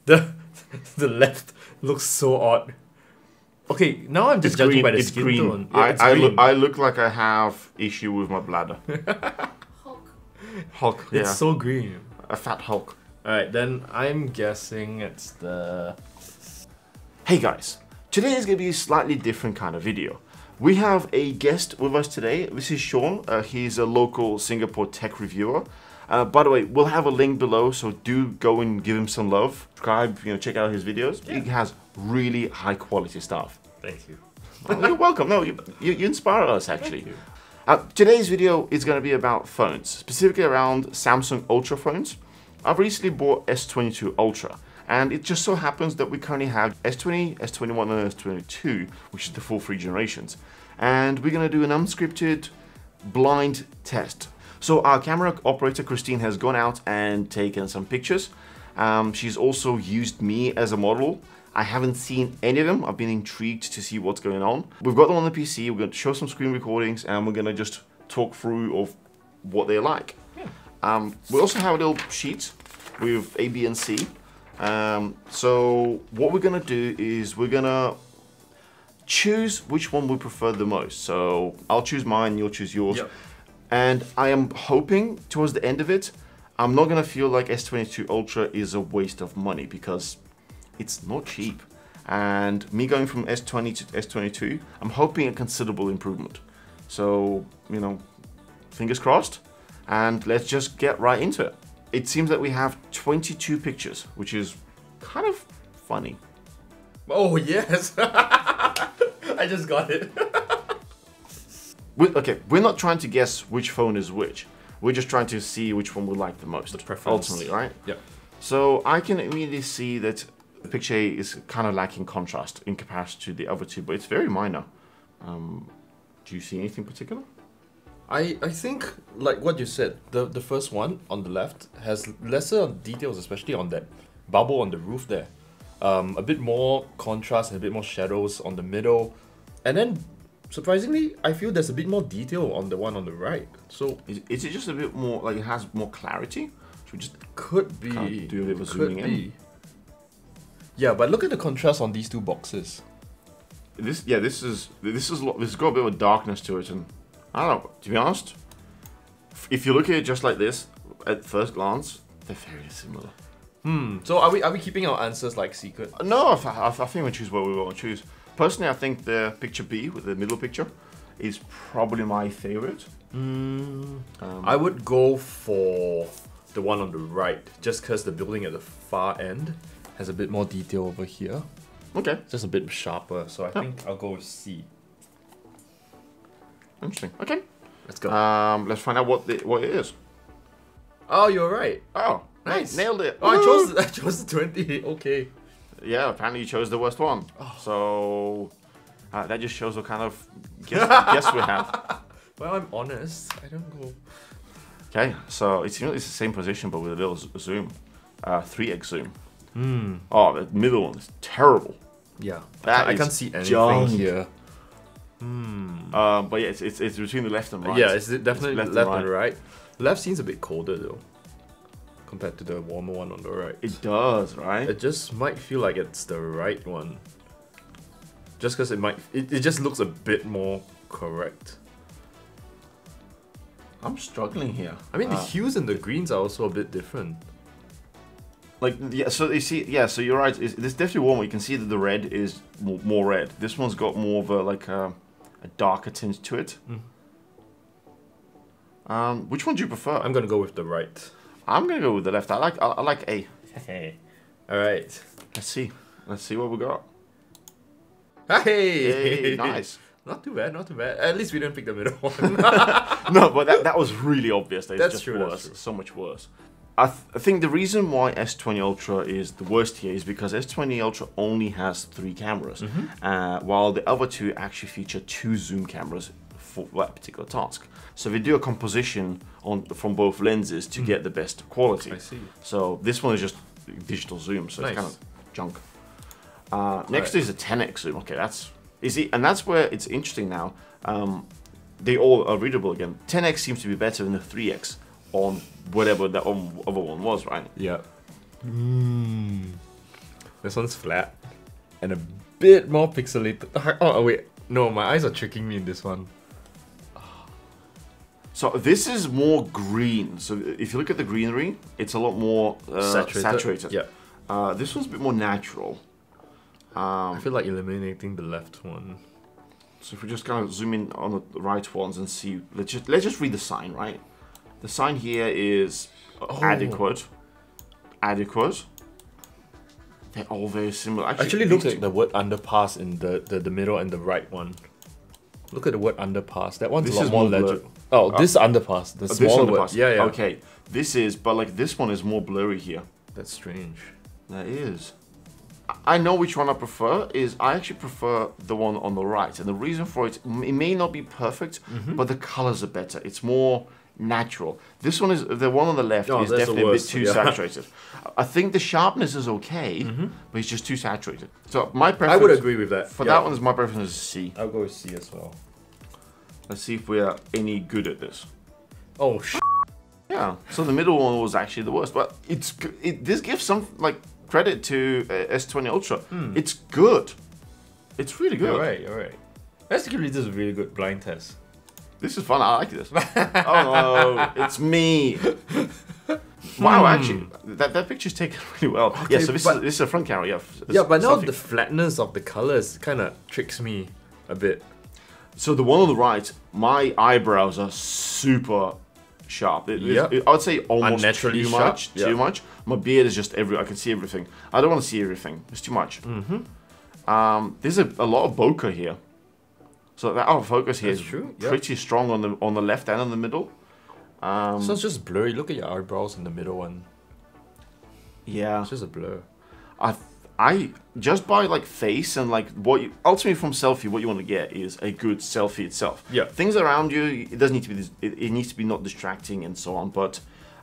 The the left looks so odd. Okay, now I'm just judging by the skin tone. Yeah, it's green. I look like I have issue with my bladder. Hulk, yeah. It's so green. A fat Hulk. Alright, then I'm guessing it's the... Hey guys, today is going to be a slightly different kind of video. We have a guest with us today. This is Sean. He's a local Singapore tech reviewer. By the way, we'll have a link below, so do go and give him some love. Subscribe, check out his videos. Yeah. He has really high quality stuff. Thank you. Oh, you're welcome. No, you inspire us actually. Today's video is going to be about phones, specifically around Samsung Ultra phones. I've recently bought S22 Ultra, and it just so happens that we currently have S20, S21, and S22, which is the full 3 generations. And we're going to do an unscripted blind test. So our camera operator, Christine, has gone out and taken some pictures. She's also used me as a model. I haven't seen any of them. I've been intrigued to see what's going on. We've got them on the PC. We're going to show some screen recordings, and we're going to just talk through of what they're like. Yeah. We also have a little sheet with A, B, and C. So what we're going to do is we're going to choose which one we prefer the most. So I'll choose mine, you'll choose yours. Yep. And I am hoping towards the end of it, I'm not going to feel like S22 Ultra is a waste of money, because it's not cheap. And me going from S20 to S22, I'm hoping a considerable improvement. So, fingers crossed, and let's just get right into it. It seems that we have 22 pictures, which is kind of funny. Oh, yes. I just got it. Okay, we're not trying to guess which phone is which. We're just trying to see which one we like the most. The preference. Ultimately, right? Yep. So I can immediately see that the picture A is kind of lacking contrast in comparison to the other two, but it's very minor. Do you see anything particular? I think, like what you said, the first one on the left has lesser details, especially on that bubble on the roof there. A bit more contrast and a bit more shadows on the middle. And then, surprisingly, I feel there's a bit more detail on the one on the right. So is it just a bit more, like it has more clarity? Should we just could be do a bit of zooming in? Yeah, but look at the contrast on these two boxes. This has got a bit of a darkness to it, and I don't know, to be honest, if you look at it just like this at first glance, they're very similar. So are we keeping our answers like secret? No, I think we choose what we want to choose. Personally, I think the picture B with the middle picture is probably my favorite. I would go for the one on the right, just because the building at the far end has a bit more detail over here. Okay. Just a bit sharper, so I think I'll go with C. Interesting. Okay. Let's go. Let's find out what it is. Oh, you're right. Oh, nice. Nailed it. Oh, I chose the 20. Okay. Yeah, apparently you chose the worst one. Oh. So that just shows what kind of guess we have. Well, I'm honest. I don't go. Okay, so it's the same position but with a little zoom, 3x zoom. Oh, the middle one is terrible. Yeah, I can't see anything junk. here. But yeah, it's between the left and right. Yeah, it's definitely left and right. Left seems a bit colder though, compared to the warmer one on the right. It does, right? It just might feel like it's the right one. Just because it just looks a bit more correct. I'm struggling here. I mean, the hues and the greens are also a bit different. Like, yeah, so you see, yeah, so you're right. It's definitely warmer. You can see that the red is more red. This one's got more of a darker tint to it. Which one do you prefer? I'm gonna go with the right. I'm gonna go with the left. I like A. All right. Let's see what we got. Hey, nice. Not too bad, not too bad. At least we didn't pick the middle one. No, but that was really obvious. That's just true, worse. that's true. So much worse. I think the reason why S20 Ultra is the worst here is because S20 Ultra only has 3 cameras, while the other two actually feature 2 zoom cameras for that particular task. So they do a composition from both lenses to get the best quality. I see. So this one is just digital zoom, so it's kind of junk. Next is a 10x zoom. Okay, and that's where it's interesting now. They all are readable again. 10x seems to be better than the 3x on whatever that other one was, right? Yeah. This one's flat and a bit more pixelated. Oh wait, no, my eyes are tricking me in this one. So this is more green. So if you look at the greenery, it's a lot more saturated. Yeah. This one's a bit more natural. I feel like eliminating the left one. So if we just kind of zoom in on the right ones and see, let's just read the sign, right? The sign here is adequate. Adequate. They're all very similar. Actually look at the word underpass in the middle and the right one. Look at the word underpass. That one's a lot more legible. Oh, this underpass. The small word. Yeah, yeah. Okay. This is, but like this one is more blurry here. That's strange. That is. I know which one I prefer. I actually prefer the one on the right, and the reason for it may not be perfect, but the colors are better. It's more natural. This one is the one on the left is definitely a bit too saturated. I think the sharpness is okay, but it's just too saturated. So my preference, I would agree with that. For that one, is my preference is C. I'll go with C as well. Let's see if we are any good at this. Oh yeah. So the middle one was actually the worst, but this gives some like credit to S20 Ultra. It's good. It's really good. Alright. Basically, this is a really good blind test. This is fun. I like this. Oh no, it's me. Wow, actually, that picture's taken really well. Okay, yeah, so this is a front camera. Yeah. But now the flatness of the colors kind of tricks me a bit. So the one on the right, my eyebrows are super sharp. I would say almost unnaturally too sharp. much. Too much. My beard is just I can see everything. I don't want to see everything. It's too much. There's a lot of bokeh here. So that out of focus here is pretty strong on the left and on the middle. So it's just blurry. Look at your eyebrows in the middle one. Yeah, it's just a blur. I just by like face and like ultimately from selfie, what you want to get is a good selfie itself. Yeah, things around you, it doesn't need to be. It needs to be not distracting and so on. But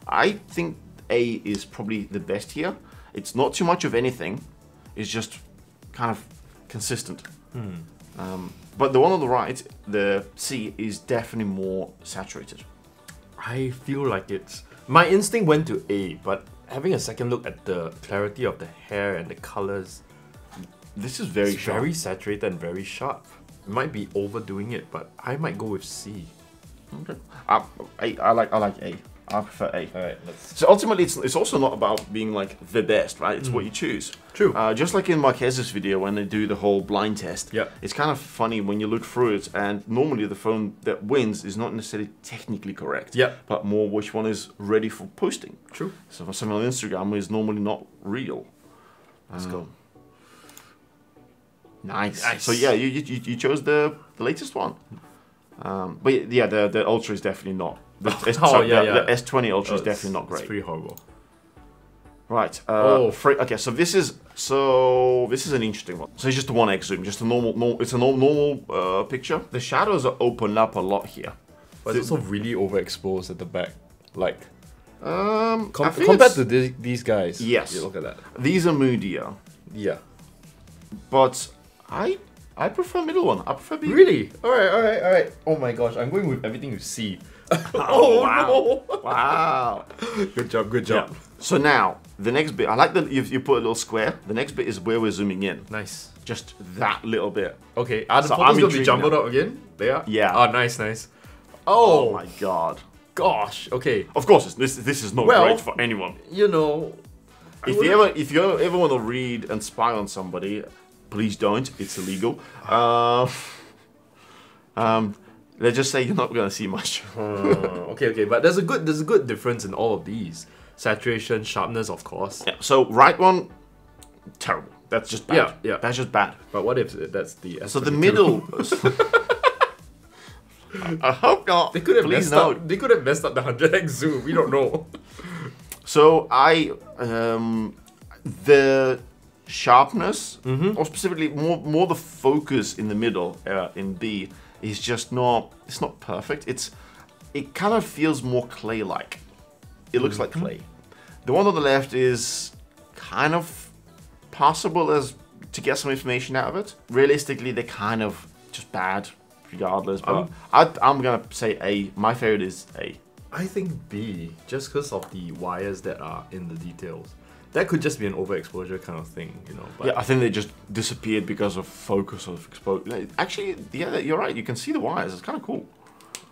I think A is probably the best here. It's not too much of anything. It's just kind of consistent. But the one on the right, the C, is definitely more saturated. I feel like it's... My instinct went to A, but having a second look at the clarity of the hair and the colors... This is very sharp. Very saturated and very sharp. It might be overdoing it, but I might go with C. Okay. I like A. I prefer A. Alright, so ultimately, it's also not about being like the best, right? It's what you choose. True. Just like in Marquez's video when they do the whole blind test. Yeah. It's kind of funny when you look through it, and normally the phone that wins is not necessarily technically correct. Yeah. But more which one is ready for posting. True. So for someone on Instagram, is normally not real. Let's go. Nice. So yeah, you chose the latest one. But yeah, the Ultra is definitely not. The S20 Ultra is definitely not great. It's pretty horrible. Right. Okay. So this is an interesting one. So it's just a 1x zoom, just a normal. It's a normal picture. The shadows are opened up a lot here. But it's also really overexposed at the back. Like, compared to these guys. Yes. Yeah, look at that. These are moodier. Yeah. But I prefer middle one. I prefer B. Really? Alright. Oh my gosh, I'm going with everything you see. wow. No. Wow. Good job. Yeah. So now, the next bit, I like that you put a little square. The next bit is where we're zooming in. Nice. Just that little bit. Okay, are the photos going to be jumbled up again? They are? Yeah. Oh, nice. Oh my god. Gosh, okay. Of course, this is not great for anyone. You know... If you ever want to read and spy on somebody, please don't. It's illegal. Let's just say you're not gonna see much. Okay, but there's a good difference in all of these. Saturation, sharpness, of course. Yeah, so right one, terrible. That's just bad. Yeah. That's just bad. But what if that's the S22? So the middle. I hope not. They could have messed up. They could have messed up the 100x zoom. We don't know. So the sharpness, or specifically more the focus in the middle in B is just not. It's not perfect. It kind of feels more clay-like. It looks like clay. The one on the left is kind of possible as to get some information out of it. Realistically, they're kind of just bad, regardless. But I'm gonna say A. My favorite is A. I think B, just because of the wires that are in the details. That could just be an overexposure kind of thing, you know. But Yeah, I think they just disappeared because of focus of exposure. Actually, yeah, you're right. You can see the wires. It's kind of cool.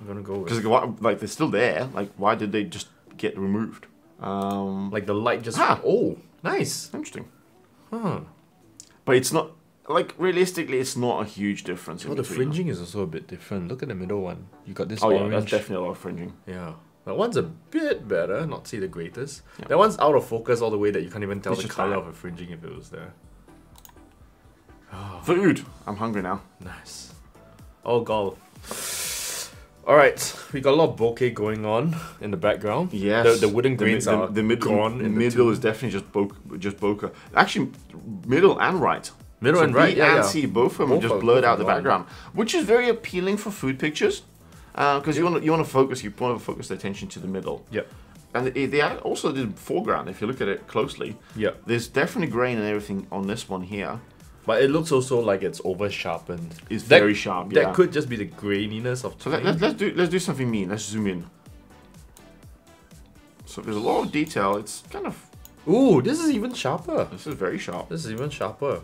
I'm gonna go with Because like they're still there. Like why did they just get removed? like the light just. Ah. Oh, nice. Interesting. Huh. But it's not like realistically, it's not a huge difference. Oh, In the between. fringing is also a bit different. Look at the middle one. You got this Oh orange. yeah, that's definitely a lot of fringing. Yeah. That one's a bit better, not to say the greatest. Yeah. That one's out of focus all the way that you can't even tell It's the just color bad. of a fringing if it was there. Food. I'm hungry now. Nice. Oh, golf. Alright, we got a lot of bokeh going on in the background. Yes. The wooden grains are the middle, gone. In the middle two. is definitely just bokeh. Actually, middle and right. Middle So and right, B yeah, and yeah. C, both of them Both just are- blurred both out are the gone. background, which is very appealing for food pictures, because you want to focus the attention to the middle. Yep. And they also did foreground. If you look at it closely, Yep. there's definitely grain and everything on this one here. But it looks also like it's over sharpened. It's very sharp. That Yeah. could just be the graininess of. So paint. let's do something mean. Let's zoom in. So there's a lot of detail. It's kind of Ooh, this is even sharper. this is very sharp. This is even sharper.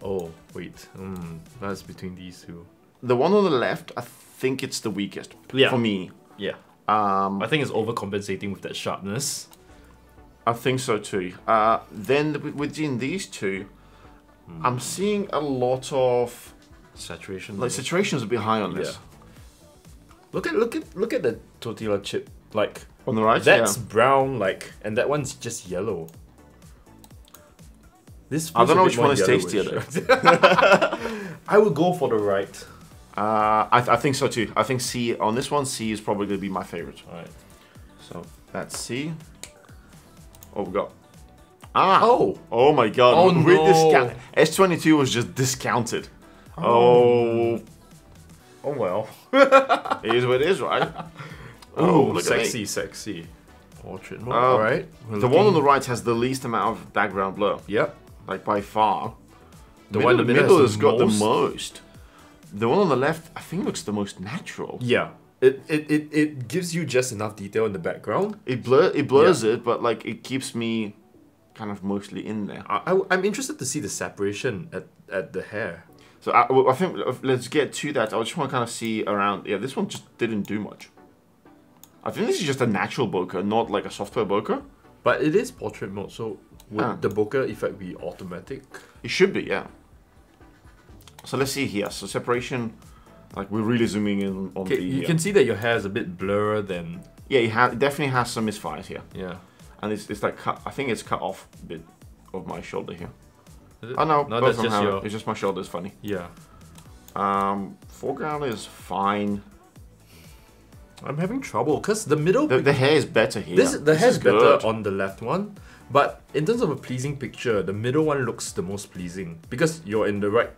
Oh wait, that's between these two. The one on the left, I think it's the weakest Yeah. for me. Yeah. I think it's overcompensating with that sharpness. I think so too. Then within these two, I'm seeing a lot of Saturation. like saturation's a bit high on this. Look at the tortilla chip. Like On the right, that's yeah. brown, like, and that one's just yellow. This I don't feels know a which bit one more is tastier yellowish. I would go for the right. I think so too. I think C on this one. C is probably gonna be my favorite. Alright. So that's C. Oh, we got. Oh, My God! Oh, no. S22 was just discounted. Oh, oh well. it is what it is, right? Oh, look at me. sexy. Portrait mode. Um, Alright. The one on the right has the least amount of background blur, Yep. like by far. The one in the middle has has the got most. the most. The one on the left, I think, looks the most natural. Yeah. It gives you just enough detail in the background. It blurs it, but like it keeps me kind of mostly in there. I'm interested to see the separation at the hair. So I think let's get to that. I just want to kind of see around. Yeah, this one just didn't do much. I think this is just a natural bokeh, not like a software bokeh. But it is portrait mode, so would Ah. the bokeh effect be automatic? It should be, yeah. So let's see here. So separation, like we're really zooming in on Okay, the. you can see that your hair is a bit blurrer than Yeah, it definitely has some misfires here, yeah. and it's like cut. I think it's cut off a bit of my shoulder here. Is it? Oh no, no, both that's of them just have it. your It's just my shoulder is funny. yeah. Foreground is fine. I'm having trouble because the middle. The hair is better here. The hair's is better good. on the left one, but in terms of a pleasing picture, the middle one looks the most pleasing because you're in the right,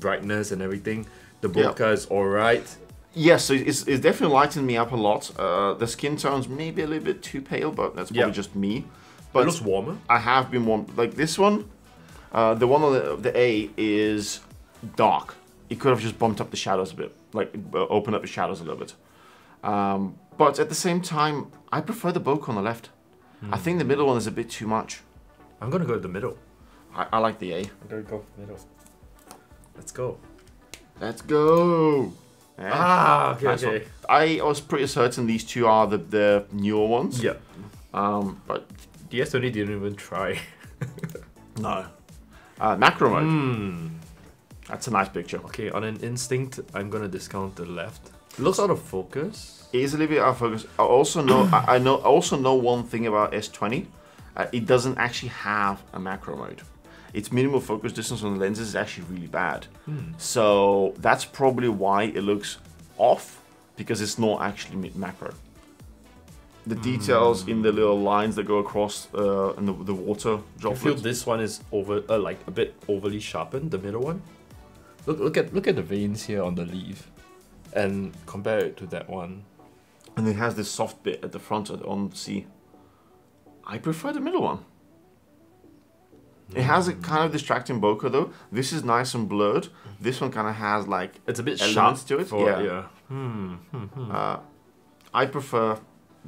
brightness and everything. The Yeah. bokeh is alright. Yes, so it's definitely lightened me up a lot. The skin tone's maybe a little bit too pale, but that's probably Yeah. just me. It But looks warmer. I have been warm. Like this one, the one on the A is dark. It could have just bumped up the shadows a bit, like opened up the shadows a little bit. But at the same time, I prefer the bokeh on the left. I think the middle one is a bit too much. I'm gonna go with the middle. I like the A. I'm gonna go middle. Let's go. Let's go. Yeah. Okay, Nice okay. one. I was pretty certain these two are the newer ones. Yeah. But The S20 didn't even try. no. Macro mode. That's a nice picture. Okay, on an instinct, I'm gonna discount the left. It looks out of focus. It is a little bit out of focus. I also know I know one thing about S20. It doesn't actually have a macro mode. Its minimal focus distance on the lenses is actually really bad. So that's probably why it looks off, because it's not actually macro. The details in the little lines that go across in the water I feel droplets. this one is like a bit overly sharpened. The middle one. Look at the veins here on the leaf, and compare it to that one. And it has this soft bit at the front on C. I prefer the middle one. It has a kind of distracting bokeh though. This is nice and blurred. This one kind of has like It's a bit elements sharp to it. for- yeah. I prefer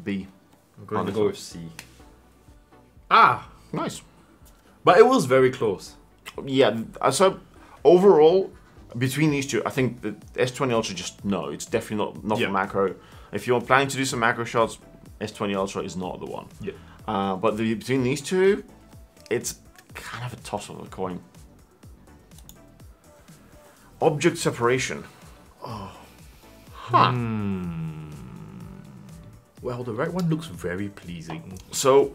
B. I'm going on to this go one. with C. Ah, Nice. but it was very close. Yeah, so overall, between these two, I think the S20 Ultra it's definitely not Yeah. for macro. If you're planning to do some macro shots, S20 Ultra is not the one. Yeah. But between these two, it's kind of a toss of a coin. Object separation. Huh. Well, the right one looks very pleasing. So,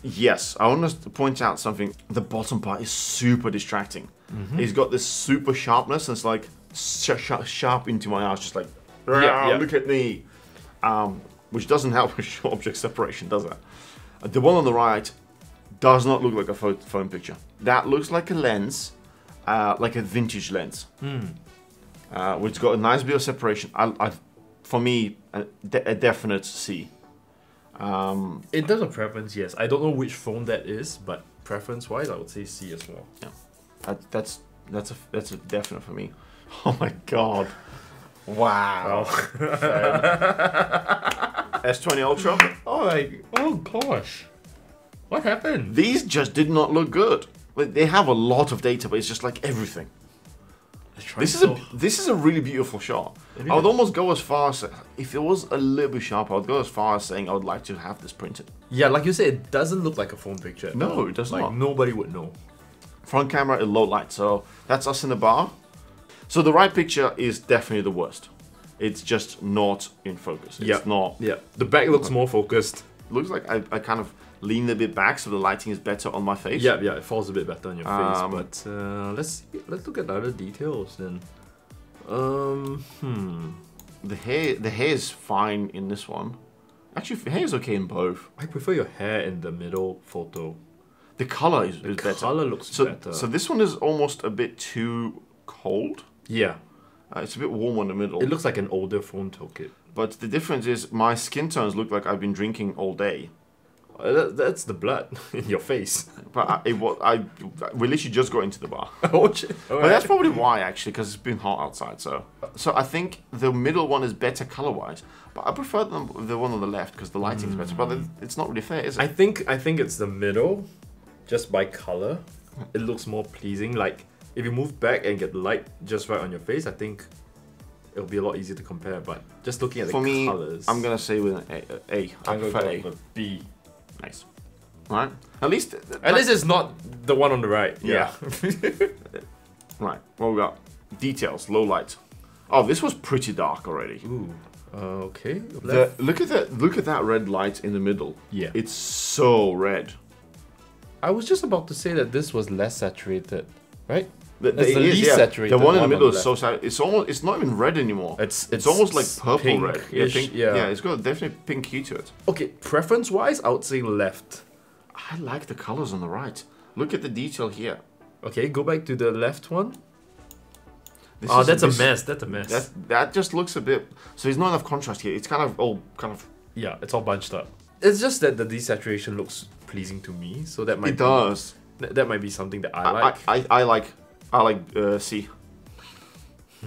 yes, I want to point out something. The bottom part is super distracting. It's got this super sharpness, and it's like sharp into my eyes, just like, Yeah. look at me. Which doesn't help with object separation, does it? The one on the right does not look like a phone picture. That looks like a lens, like a vintage lens, which got a nice bit of separation. For me, a definite C. In terms of preference, yes. I don't know which phone that is, but preference-wise, I would say C as well. Yeah, that's a definite for me. Oh my god! Wow. S20 Ultra. Oh gosh. What happened? These just did not look good. Like, they have a lot of data, but it's just like everything. This is a really beautiful shot. I would almost go as far as, if it was a little bit sharper, I would go as far as saying I would like to have this printed. Yeah, like you said, it doesn't look like a phone picture. At No, all. it does like, not. Nobody would know. Front camera in low light, so that's us in the bar. So the right picture is definitely the worst. It's just not in focus. It's not. Yeah, the back looks more focused. Looks like I kind of leaned a bit back so the lighting is better on my face. Yeah, it falls a bit better on your face. But let's look at the other details then. The hair is fine in this one. Actually, the hair is okay in both. I prefer your hair in the middle photo. The color is better. The color looks better. So this one is almost a bit too cold. Yeah, It's a bit warm on the middle. it looks like an older phone toolkit. But the difference is my skin tones look like I've been drinking all day. That's the blood in your face. But we literally just got into the bar. Oh shit! But that's probably why, actually, because it's been hot outside. So I think the middle one is better color-wise. But I prefer the one on the left because the lighting is better. But it's not really fair, is it? I think it's the middle, just by color. It looks more pleasing. Like if you move back and get the light just right on your face, I think it'll be a lot easier to compare. But just looking at For me, colors, I'm gonna say with an A. I'm gonna prefer go A. with a B. Nice. Right. At least it's not the one on the right. Yeah. Right. What we got? Details. Low light. Oh, this was pretty dark already. Ooh. Okay. Look at that red light in the middle. Yeah. It's so red. I was just about to say that this was less saturated, right? That's the least saturated The one in the one middle on the is so saturated. It's not even red anymore. It's almost like purple red. pinkish, Pink. yeah. It's got a definite pink hue to it. Okay, preference-wise, I would say left. I like the colors on the right. Look at the detail here. Okay, go back to the left one. This Oh, is- that's a this- mess. That's a mess. That just looks a bit. So there's not enough contrast here. It's kind of. Yeah, it's all bunched up. It's just that the desaturation looks pleasing to me, so that might It does. That might be something that I like. I like C.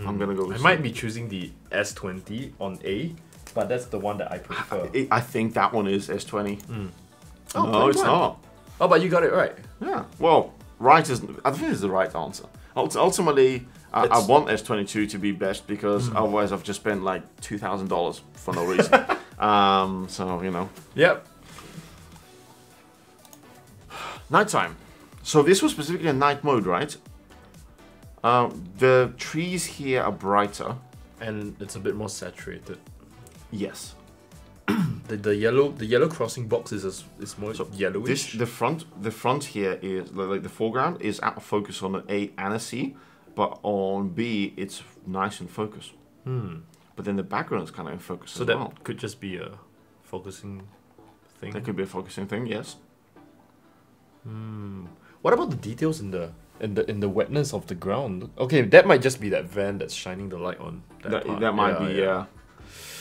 I'm gonna go with I C. might be choosing the S20 on A, but that's the one that I prefer. I think that one is S20. Oh, No, point it's one. not. Oh, but you got it right. Yeah. Well, right is. I think it's the right answer. Ultimately, I It's- want S22 to be best because otherwise I've just spent like $2,000 for no reason. So you know. Yep. Nighttime. So this was specifically a night mode, right? The trees here are brighter. And it's a bit more saturated. Yes. The yellow crossing box is more yellowish. The front here is like the foreground is out of focus on an A and a C, but on B it's nice and focused. But then the background is kind of in focus So as that well. could just be a focusing thing. That could be a focusing thing, yes. What about the details in the wetness of the ground? Okay, that might just be that van that's shining the light on that part. That might be, yeah.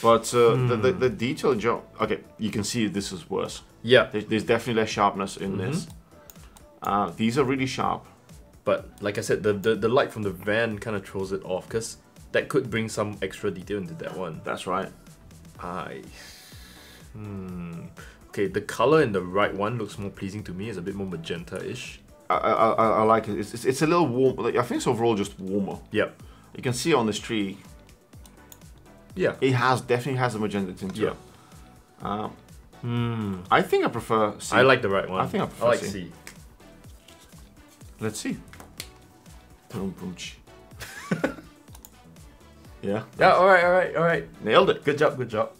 But the detail job, okay, you can see this is worse. Yeah, There's definitely less sharpness in this. These are really sharp. but like I said, the light from the van kind of throws it off because that could bring some extra detail into that one. That's right. Okay, Okay, the color in the right one looks more pleasing to me. It's a bit more magenta-ish. I like it. It's a little warm. Like, I think it's overall just warmer. Yep. You can see on this tree. Yeah. It definitely has a magenta tint to it. I think I prefer C. I like the right one. I think I prefer like C. C. Let's see. Boom, boom, yeah. Yeah. All right. Nailed it. Good job.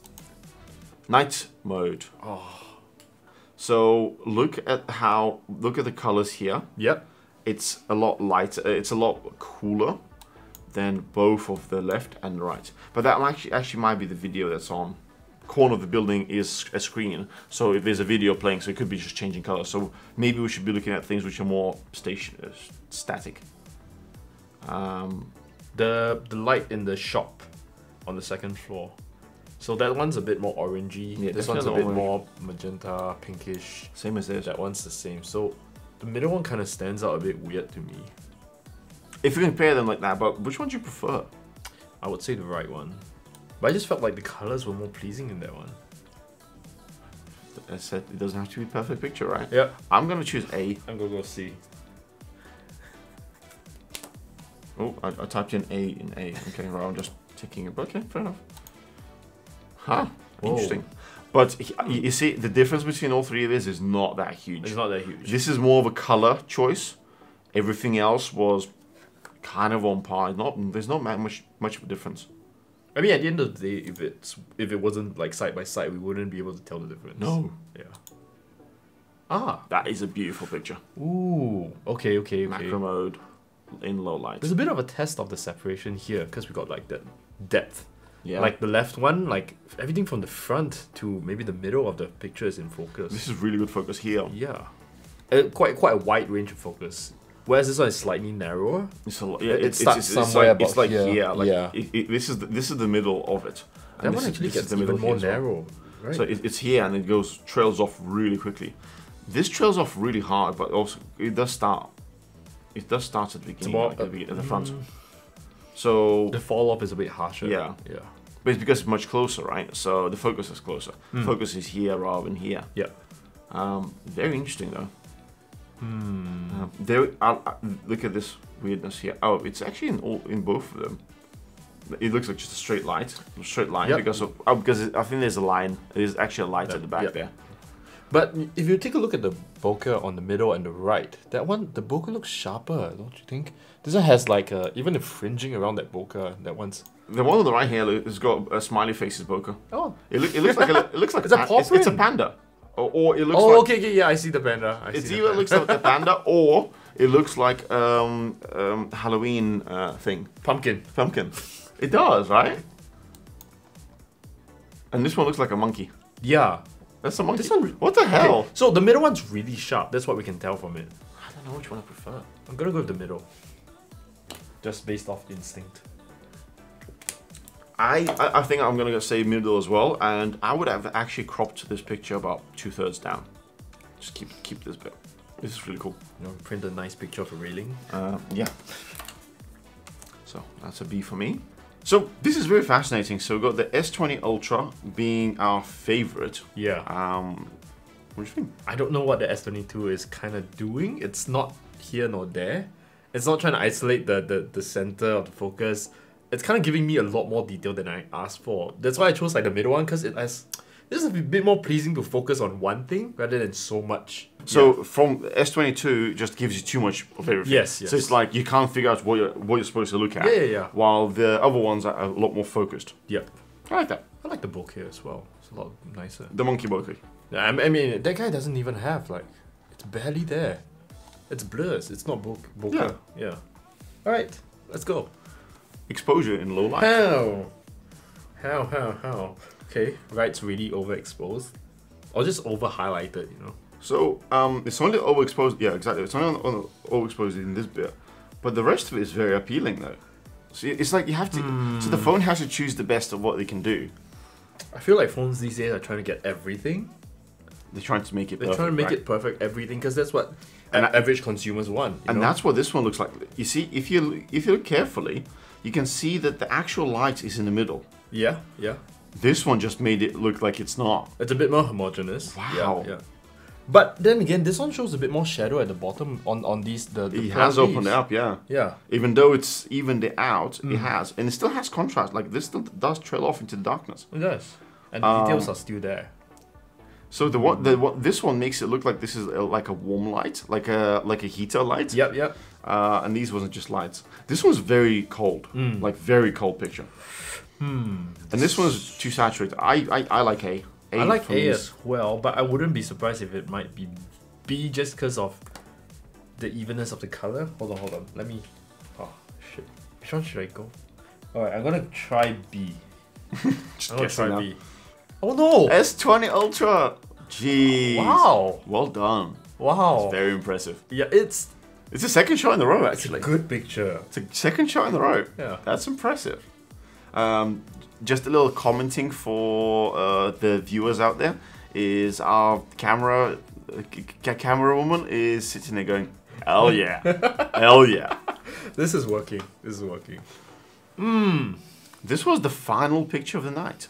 Night mode. Oh. So look at the colors here. Yep. It's a lot lighter. It's a lot cooler than both of the left and the right. But that actually might be the video that's on. Corner of the building is a screen, so if there's a video playing, so it could be just changing color. So maybe we should be looking at things which are more static. The light in the shop on the second floor. So that one's a bit more orangey. Yeah, this one's a definitely bit orange. more magenta, pinkish. Same as this. That one's the same. So the middle one kind of stands out a bit weird to me. If you compare them like that, but which one do you prefer? I would say the right one. But I just felt like the colors were more pleasing in that one. I said it doesn't have to be a perfect picture, right? Yeah. I'm gonna choose A. I'm gonna go C. Oh, I typed in A in A. Okay, well, I'm just taking it. Okay, fair enough. Huh, Whoa. interesting. But you see, the difference between all three of these is not that huge. It's not that huge. This is more of a color choice. Everything else was kind of on par. There's not much of a difference. I mean, at the end of the day, if it wasn't like side by side, we wouldn't be able to tell the difference. No. Yeah. Ah. That is a beautiful picture. Ooh. Okay. Macro mode in low light. There's a bit of a test of the separation here because we got like that depth. Yeah. Like the left one, like everything from the front to maybe the middle of the picture is in focus. This is really good focus here. Yeah. Quite a wide range of focus. Whereas this one is slightly narrower. It's a lot. Yeah, It starts somewhere it's like about here. Like Yeah. this is the middle of it. That one actually gets even more narrow. Right. So it's here and it trails off really quickly. This trails off really hard, but also it does start. It does start at the beginning, more, at the front. So the fall off is a bit harsher. Yeah. Yeah. but it's because it's much closer, right? So the focus is closer. Focus is here rather than here. Yeah. Very interesting though. Look at this weirdness here. Oh, it's actually in both of them. It looks like just a straight line, Yep. because I think there's a line. There's actually a light at the back Yep. there. But if you take a look at the bokeh on the middle and the right, that one, the bokeh looks sharper, don't you think? This one has like even the fringing around that bokeh. That one's. The one on the right here has got a smiley face's bokeh. Oh. It looks like It's a paw it's a print. panda, or it looks Oh, like okay, yeah, I see the panda. it's either looks like a panda or it looks like Halloween thing. Pumpkin. Pumpkin. It does, right? And this one looks like a monkey. Yeah. That's a monkey. This one- What the hell? Okay, so the middle one's really sharp. That's what we can tell from it. I don't know which one I prefer. I'm gonna go with the middle. Just based off instinct. I think I'm gonna say middle as well, and I would have actually cropped this picture about 2/3 down. Just keep this bit. This is really cool. You know, print a nice picture of a railing. Yeah. So that's a B for me. So this is very fascinating. So we've got the S20 Ultra being our favorite. Yeah. What do you think? I don't know what the S22 is kind of doing. It's not here nor there. It's not trying to isolate the center of the focus. It's kind of giving me a lot more detail than I asked for. That's why I chose like the middle one, because this is a bit more pleasing to focus on one thing rather than so much. So from S22 just gives you too much of everything. Yes. So it's like you can't figure out what you're supposed to look at. Yeah. While the other ones are a lot more focused. Yep. I like that. I like the bokeh as well. It's a lot nicer. The monkey bokeh. Yeah, I mean, that guy doesn't even have it's barely there. It's blurs. It's not bokeh. Yeah. All right, let's go. Exposure in low light. How? Okay, right's really overexposed. Or just over highlighted, you know. So it's only overexposed. Yeah, exactly. It's only on overexposed in this bit, but the rest of it is very appealing though. So it's like you have to. So the phone has to choose the best of what they can do. I feel like phones these days are trying to get everything. They're trying to make it. They're perfect, trying to make right? it perfect, everything, because that's what And average consumers want. You And know? that's what this one looks like. You see, if you look carefully, you can see that the actual light is in the middle. Yeah. This one just made it look like it's not. It's a bit more homogeneous. Wow. Yeah. But then again, this one shows a bit more shadow at the bottom on these the It plan has opened leaves. it up, yeah. Yeah. Even though it's evened it out, it has, and it still has contrast. Like this still does trail off into the darkness. It does. And the details are still there. So this one makes it look like this is like a warm light, like a heater light. Yep. And these wasn't just lights. This one's very cold, like very cold picture. And this one's too saturated. I like A. I like for A me as well, but I wouldn't be surprised if it might be B just because of the evenness of the color. Hold on. Let me. Oh shit. Which one should I go? Alright, I'm gonna try B. Just I'm gonna guessing try now. B. Oh no! S20 Ultra. Jeez. Wow! Well done. Wow! Very impressive. Yeah, it's It's the second shot in the row, a actually. good picture. It's a second shot in the row. Yeah. That's impressive. Just a little commenting for the viewers out there is our camera woman is sitting there going, hell yeah, hell yeah. This is working. This was the final picture of the night.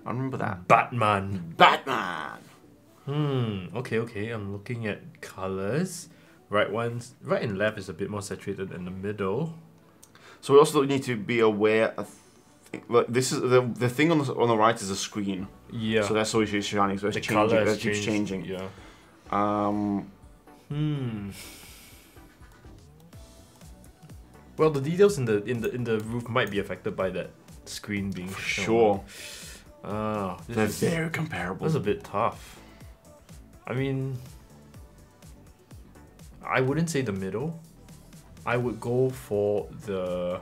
I remember that. Batman. Batman. Okay. I'm looking at colors. Right and left is a bit more saturated than the middle. So we also need to be aware of, like, this is the thing on the right is a screen. Yeah. So that's always shining. So it's the changing. color That keeps changing. Yeah. Well, the details in the roof might be affected by that screen being shown. Sure. They're very comparable. That's a bit tough. I mean, I wouldn't say the middle. I would go for the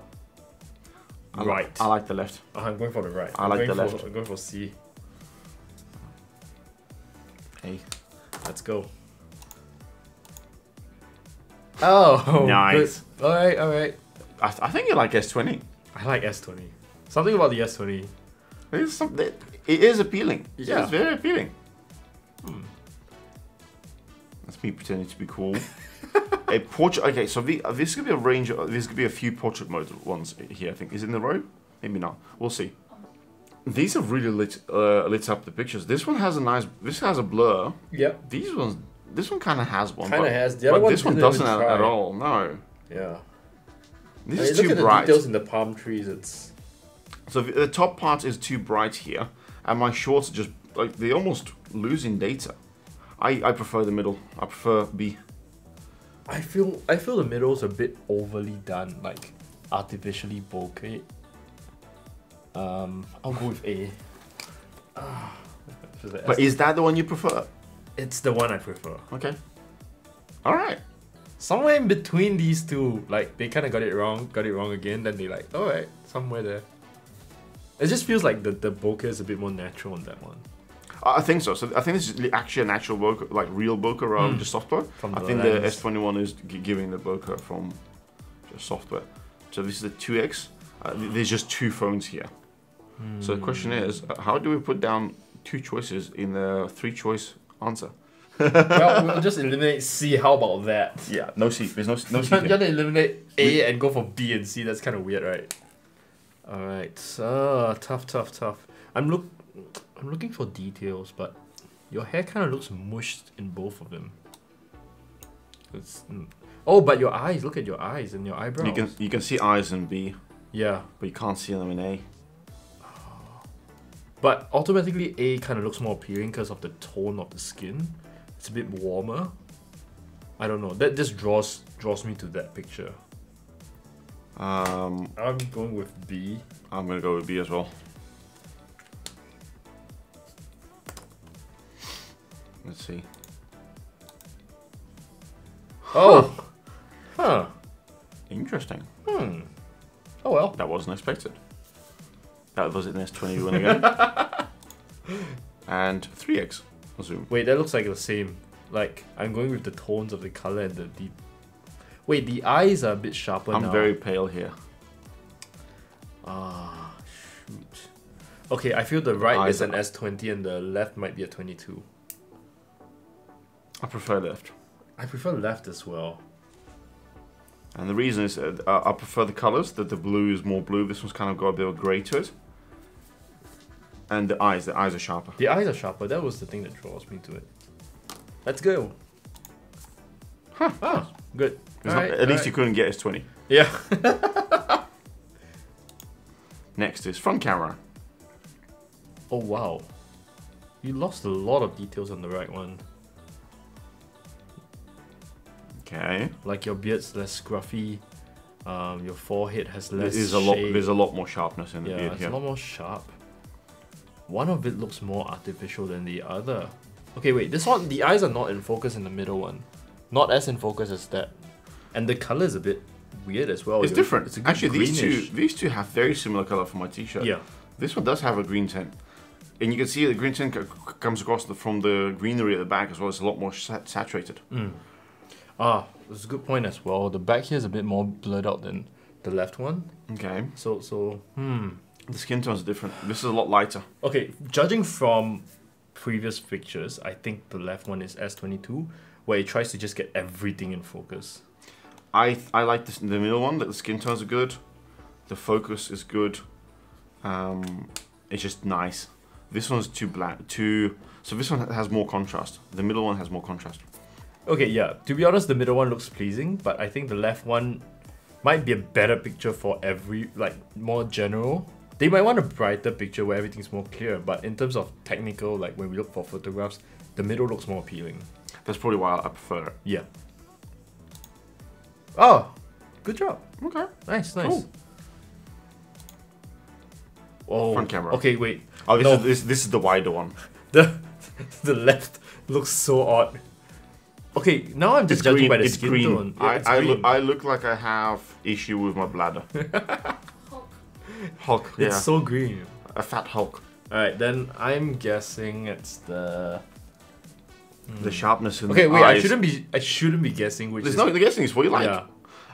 right. I like the left. I'm going for the right. I like the left. I'm going for C. A. Let's go. Oh, Nice. Good. All right. I think you like S20. I like S20. Something about the S20. It is appealing. Yeah. It's very appealing. That's me pretending to be cool. A portrait. Okay, so this could be a range. This could be a few portrait mode ones here. I think is it in the row. Maybe not. We'll see. These have really lit up the pictures. This one has a nice. This has a blur. Yep. These ones. This one kind of has one. Kind of but- has. The other but one this one didn't doesn't even at try. all. No. Yeah. This I is mean, look too at the bright. details in the palm trees. It's So the top part is too bright here, and my shorts are just like they're almost losing data. I prefer the middle. I prefer B. I feel the middle's a bit overly done, like artificially bokeh. I'll go with A. But is that the one you prefer? It's the one I prefer. Okay. All right. Somewhere in between these two, like they kind of got it wrong again. Then they like, all right, somewhere there. It just feels like the bokeh is a bit more natural on that one. I think so. So I think this is actually a natural bokeh, like real bokeh rather than just software. From I the think lens. the S21 is giving the bokeh from just software. So this is the 2X. There's just two phones here. So the question is, how do we put down two choices in the three-choice answer? Well, we'll just eliminate C. How about that? Yeah, no C. There's no C. You here. want to eliminate A and go for B and C? That's kind of weird, right? All right. Tough. I'm looking for details, but your hair kind of looks mushed in both of them. Oh, but your eyes. Look at your eyes and your eyebrows. You can see eyes in B, Yeah, but you can't see them in A. but automatically A kind of looks more appealing because of the tone of the skin. It's a bit warmer. I don't know. That just draws me to that picture. I'm going with B. I'm gonna go with B as well. Let's see. Oh. Huh. Interesting. Oh well. That wasn't expected. That was in S21 again. And 3X. Zoom. Wait, that looks like the same. Like, I'm going with the tones of the color and the deep. Wait, the eyes are a bit sharper now. I'm very pale here. Ah, shoot. Okay, I feel the right Eyes is an are- S20 and the left might be a 22. I prefer left. I prefer left as well. And the reason is I prefer the colors, that the blue is more blue. This one's kind of got a bit of grey to it. And the eyes are sharper. The eyes are sharper. That was the thing that draws me to it. Let's go. Huh. Oh, good. At least you couldn't get S20. Yeah. Next is front camera. Oh wow. You lost a lot of details on the right one. Okay. Like your beard's less scruffy. Your forehead has less There's a lot more sharpness in the beard it's here. a lot more sharp. One of it looks more artificial than the other. Okay, wait, this one, the eyes are not in focus in the middle one. Not as in focus as that. And the color is a bit weird as well. It's different. It's a good Actually, greenish. these two have very similar color for my t-shirt. Yeah. This one does have a green tint. And you can see the green tint comes across from the greenery at the back as well. It's a lot more saturated. Ah, that's a good point as well. The back here is a bit more blurred out than the left one. Okay. So. The skin tones are different. This is a lot lighter. Okay, judging from previous pictures, I think the left one is S22, where it tries to just get everything in focus. I like the middle one. That the skin tones are good. The focus is good. It's just nice. This one's too black. So this one has more contrast. The middle one has more contrast. Okay, yeah. To be honest, the middle one looks pleasing, but I think the left one might be a better picture for more general. They might want a brighter picture where everything's more clear, but in terms of technical, like when we look for photographs, the middle looks more appealing. That's probably why I prefer it. Yeah. Oh, good job. Okay. Nice. Cool. Oh, front camera. Okay, wait. Oh, No. this is the wider one. The left looks so odd. Okay, now I'm just judging by the skin green. tone. Yeah, it's green. I look like I have issue with my bladder. Hulk. Yeah. It's so green. A fat Hulk. Alright, then I'm guessing it's the... The sharpness in Okay, the wait, eyes. I shouldn't be guessing which There's is... no the guessing is what you like. Yeah.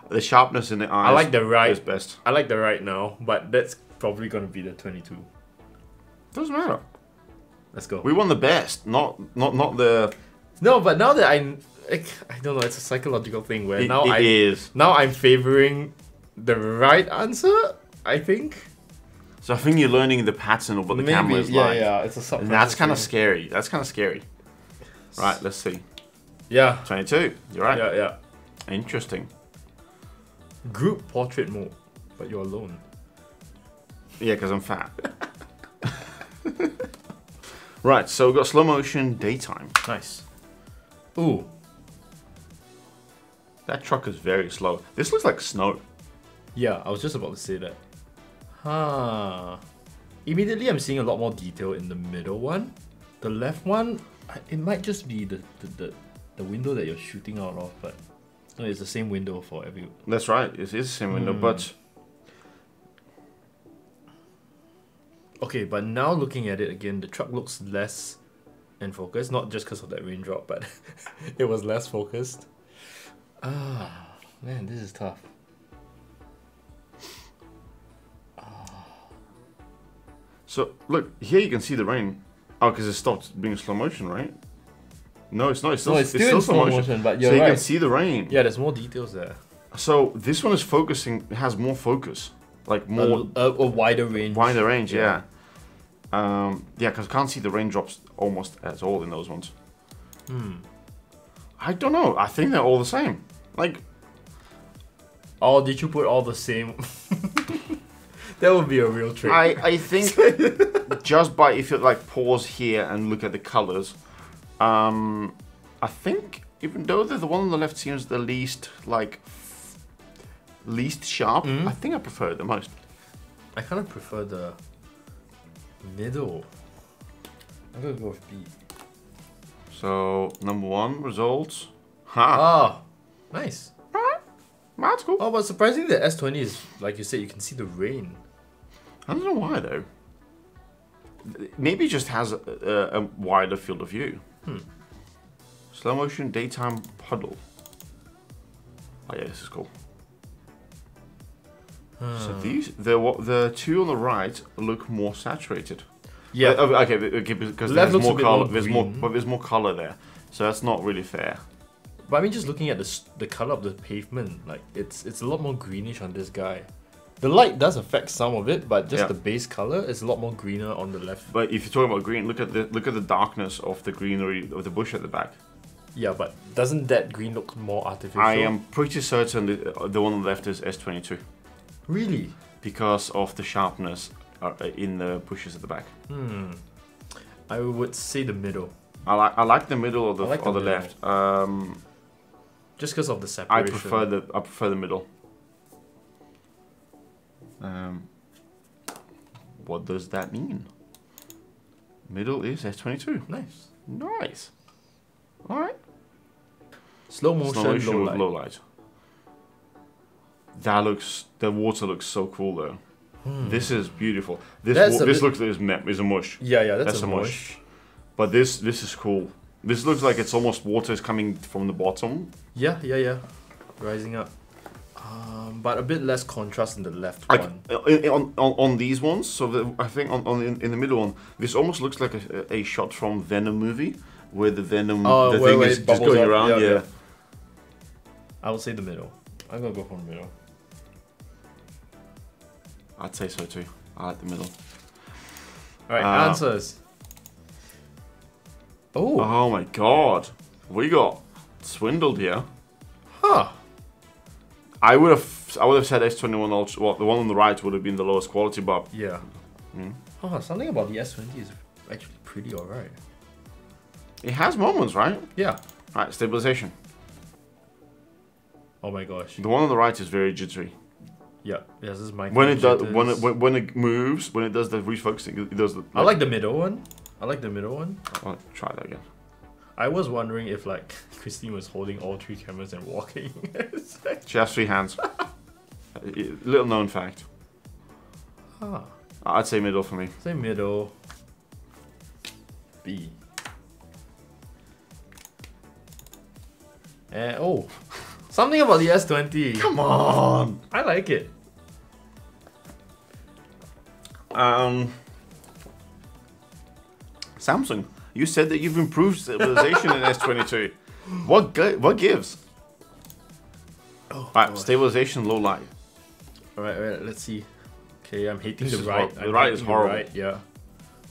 The sharpness in the eyes. I like the right. Is best. I like the right now, but that's probably gonna be the 22. Doesn't matter. Let's go. We want the best, not the. No, but now that I don't know, it's a psychological thing where It now is. now I'm favoring the right answer, I think. So I think you're learning the pattern of what the camera is like. Yeah, it's a subconscious And that's kind of thing. scary. That's kind of scary. Right, let's see. Yeah. 22. You're right. Yeah. Interesting. Group portrait mode, but you're alone. Yeah, because I'm fat. Right, so we've got slow motion daytime. Nice. Ooh. That truck is very slow. This looks like snow. Yeah, I was just about to say that. Huh. Immediately I'm seeing a lot more detail in the middle one. The left one, it might just be the window that you're shooting out of, but no, it's the same window for every... That's right. It is the same window, but Okay, but now looking at it again, the truck looks less in focus, not just because of that raindrop, but it was less focused. Ah, man, this is tough. so look here. You can see the rain. Oh, because it stopped being slow motion, right? No, it's not. It's still, No, it's still in slow motion, but you're so you right. can see the rain. Yeah, there's more details there. So this one is focusing. It has more focus, like more A wider range. wider range. Yeah. Yeah, because I can't see the raindrops almost at all in those ones. I don't know. I think they're all the same. Like, Oh, did you put all the same? That would be a real trick. I think just by if you like pause here and look at the colors, I think even though the one on the left seems the least sharp, I think I prefer it the most. I kind of prefer the middle. I'm gonna go with B. So number one results. Ha! Ah, nice. That's cool. Oh, but surprisingly, the S20 is, like you said, you can see the rain. I don't know why though. Maybe it just has a wider field of view. Slow motion daytime puddle. Oh yeah, this is cool. So the two on the right look more saturated. Yeah. Okay, because Left there's looks a more bit color. more There's more, green. but there's more color there. So that's not really fair. But I mean, just looking at the color of the pavement, like it's a lot more greenish on this guy. The light does affect some of it, but just Yeah. the base color is a lot more greener on the left. But if you're talking about green, look at the darkness of the greenery of the bush at the back. Yeah, but doesn't that green look more artificial? I am pretty certain the one on the left is S22 Really? because of the sharpness in the bushes at the back. I would say the middle. I like the middle of the I like or the the middle. left. Just because of the I separation. prefer the middle. What does that mean? Middle is S22. Nice. Nice. All right. Slow motion, Slow low with light. low light. The water looks so cool though. This is beautiful. That's a This bit- looks like is a mush. Yeah, that's That's a a mush. But this is cool. This looks like it's almost water is coming from the bottom. Yeah. Rising up. But a bit less contrast in the left Like one. on these ones. So I think in the middle one, this almost looks like a shot from Venom movie, where the Venom the where thing it is just bubbles going up. around. Yeah, Yeah. yeah. I would say the middle. I'm gonna go for the middle. I'd say so too. I like the middle. Alright, answers. Oh, Oh my god, we got swindled here. huh. I would have said S21 Ultra. Well, the one on the right would have been the lowest quality, but Yeah. Oh, something about the S20 is actually pretty alright. it has moments, right? Yeah. Right, stabilization. Oh my gosh. The one on the right is very jittery. Yeah. Yes, this is my When it does, jitters. when it moves, when it does the refocusing, it does. I like the middle one. I'll try that again. I was wondering if like Christine was holding all three cameras and walking. She has 3 hands. Little known fact. Ah, I'd say middle for me. say middle. B. And oh, something about the S20. Come on. I like it. Samsung, you said that you've improved stabilization in S22. What gives? Oh, Alright, stabilization, low light. Alright, let's see. Okay, I'm hating This the is right. hor- the I'm right is hating horrible. Right, yeah.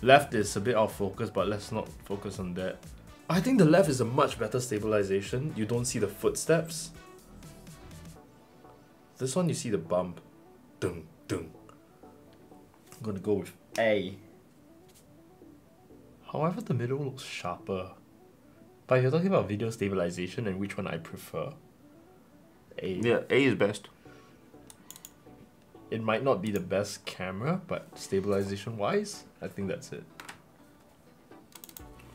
Left is a bit off focus, but let's not focus on that. I think the left is a much better stabilization. You don't see the footsteps. This one you see the bump. Dung, dung. I'm gonna go with A. However, the middle looks sharper. But if you're talking about video stabilization and which one I prefer, A. Yeah, A is best. It might not be the best camera, but stabilization wise, I think that's it.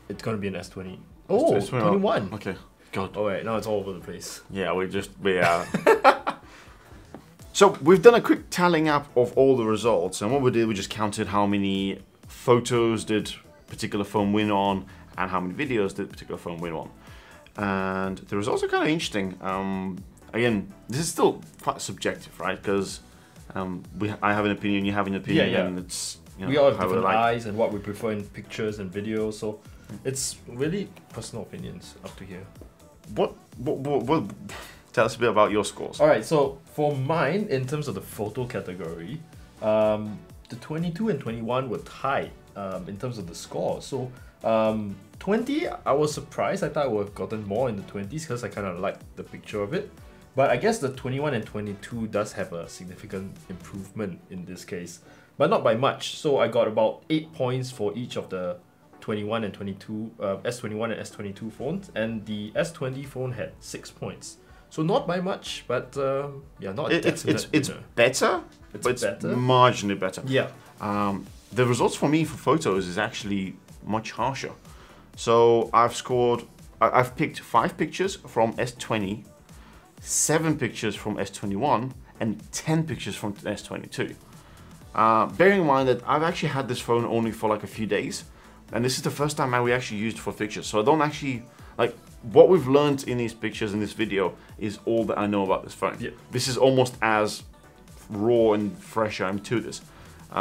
It's gonna be an S20. Oh, S20. 21. Okay. God. Oh wait, now it's all over the place. Yeah, we So we've done a quick tallying up of all the results, and what we did, we just counted how many photos did particular phone win on, and how many videos did particular phone win on. And the results are kind of interesting. Again, this is still quite subjective, right? Because I have an opinion, you have an opinion, Yeah. and it's We all have how we different like. eyes and what we prefer in pictures and videos, so it's really personal opinions up to here. What tell us a bit about your scores. Alright, so for mine, in terms of the photo category, the 22 and 21 were tied in terms of the score. So 20, I was surprised. I thought I would have gotten more in the 20s because I kind of liked the picture of it. But I guess the 21 and 22 does have a significant improvement in this case, but not by much. So I got about 8 points for each of the 21 and 22, S21 and S22 phones, and the S20 phone had 6 points. So not by much, but yeah, not a It's definite winner. better, It's but it's better? marginally better. Yeah. The results for me for photos is actually much harsher. So I've picked 5 pictures from S20, 7 pictures from S21, and 10 pictures from S22. Bearing in mind that I've actually had this phone only for like a few days, and this is the first time we actually used it for pictures. So I don't actually, like, what we've learned in these pictures in this video is all that I know about this phone. Yeah. This is almost as raw and fresh I'm to this,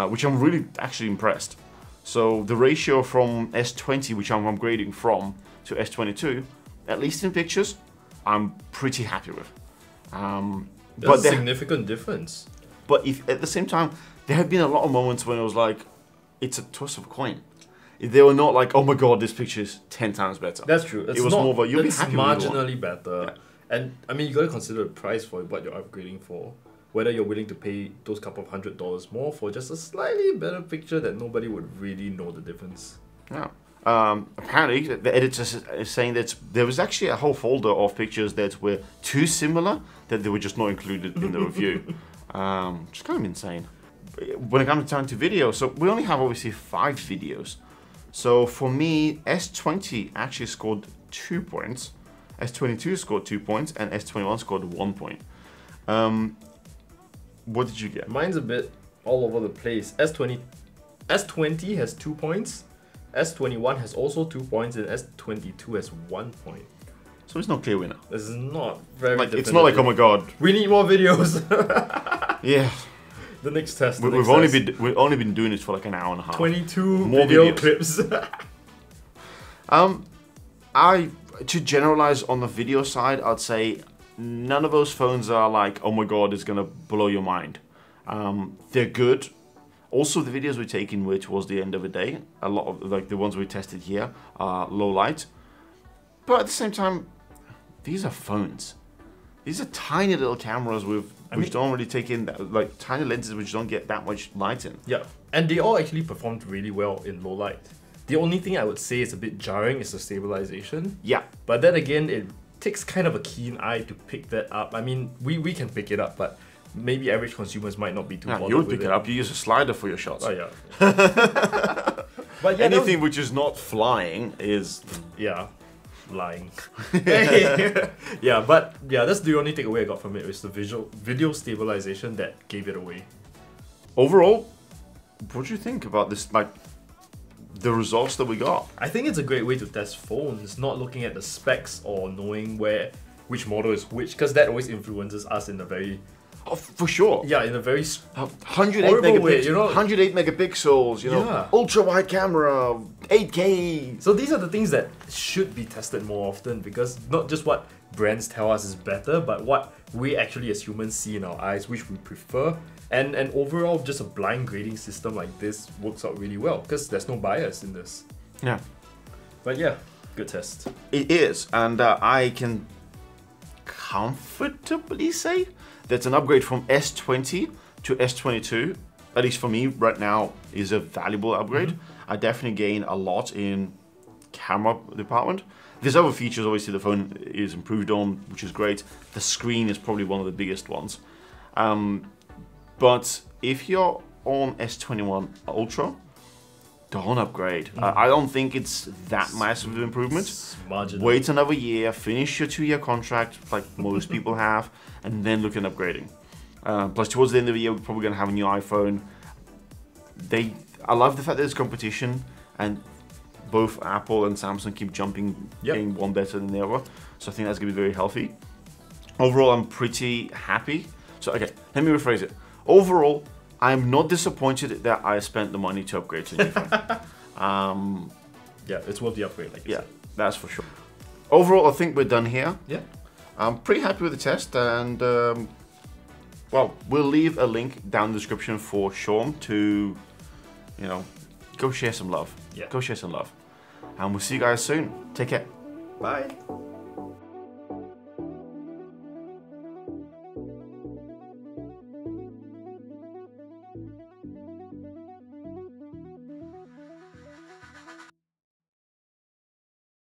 which I'm really actually impressed. So the ratio from S20, which I'm upgrading from, to S22, at least in pictures, I'm pretty happy with. There's But a there- significant difference. But if at the same time, there have been a lot of moments when it was like, it's a toss of a coin. They were not like, oh my god, this picture is 10 times better. That's true. It was more of a, you'll be happy with marginally better. Yeah. And I mean, you gotta consider the price for what you're upgrading for. Whether you're willing to pay those couple of $100 more for just a slightly better picture that nobody would really know the difference. Yeah. Apparently, the editor is saying that there was actually a whole folder of pictures that were too similar that they were just not included in the review. Just kind of insane. When it comes down to video, so we only have obviously 5 videos. So for me, S20 actually scored 2 points, S22 scored 2 points, and S21 scored 1 point. What did you get? Mine's a bit all over the place. S20 has 2 points, S21 has also 2 points, and S22 has 1 point. So it's no clear winner. This is not very like, it's not like, oh my god. We need more videos. Yeah. The next test. We've only been doing this for like an hour and a half. 22 more video videos. Clips. To generalize on the video side, I'd say none of those phones are like, oh my god, it's gonna blow your mind. They're good. Also, the videos we're taking, which was the end of the day, a lot of like the ones we tested here are low light. But at the same time, these are phones. These are tiny little cameras which don't really take in that, like tiny lenses which don't get that much light in. Yeah, and they all actually performed really well in low light. The only thing I would say is a bit jarring is the stabilization. Yeah. But then again, it takes kind of a keen eye to pick that up. I mean, we can pick it up, but maybe average consumers might not be too bothered. You would pick it up. You use a slider for your shots. Oh yeah. But yeah, anything which is not flying is lying. Yeah, but yeah, that's the only takeaway I got from it. It's the video stabilization that gave it away. Overall, what do you think about this? Like the results that we got? I think it's a great way to test phones, not looking at the specs or knowing which model is which, because that always influences us in a very for sure. Yeah, in a very 108 horrible way, you know? 108 megapixels, you know, ultra wide camera, 8K. So these are the things that should be tested more often, because not just what brands tell us is better, but what we actually as humans see in our eyes, which we prefer. And overall, just a blind grading system like this works out really well, because there's no bias in this. Yeah. But yeah, good test. It is, and I can comfortably say that's an upgrade from S20 to S22, at least for me right now, is a valuable upgrade. I definitely gain a lot in camera department. There's other features, obviously the phone is improved on, which is great. The screen is probably one of the biggest ones. But if you're on S21 Ultra, don't upgrade. I don't think it's that massive of an improvement. Wait another year, finish your 2-year contract, like most people have, and then look at upgrading. Plus, towards the end of the year, we're probably going to have a new iPhone. I love the fact that there's competition, and both Apple and Samsung keep jumping, getting one better than the other. So I think that's going to be very healthy. Overall, I'm pretty happy. So, okay, let me rephrase it. Overall, I'm not disappointed that I spent the money to upgrade to a new phone. Yeah, it's worth the upgrade, like you said. That's for sure. Overall, I think we're done here. Yeah. I'm pretty happy with the test, and well, we'll leave a link down in the description for Sean to, you know, go share some love. Yeah. Go share some love. And we'll see you guys soon. Take care. Bye.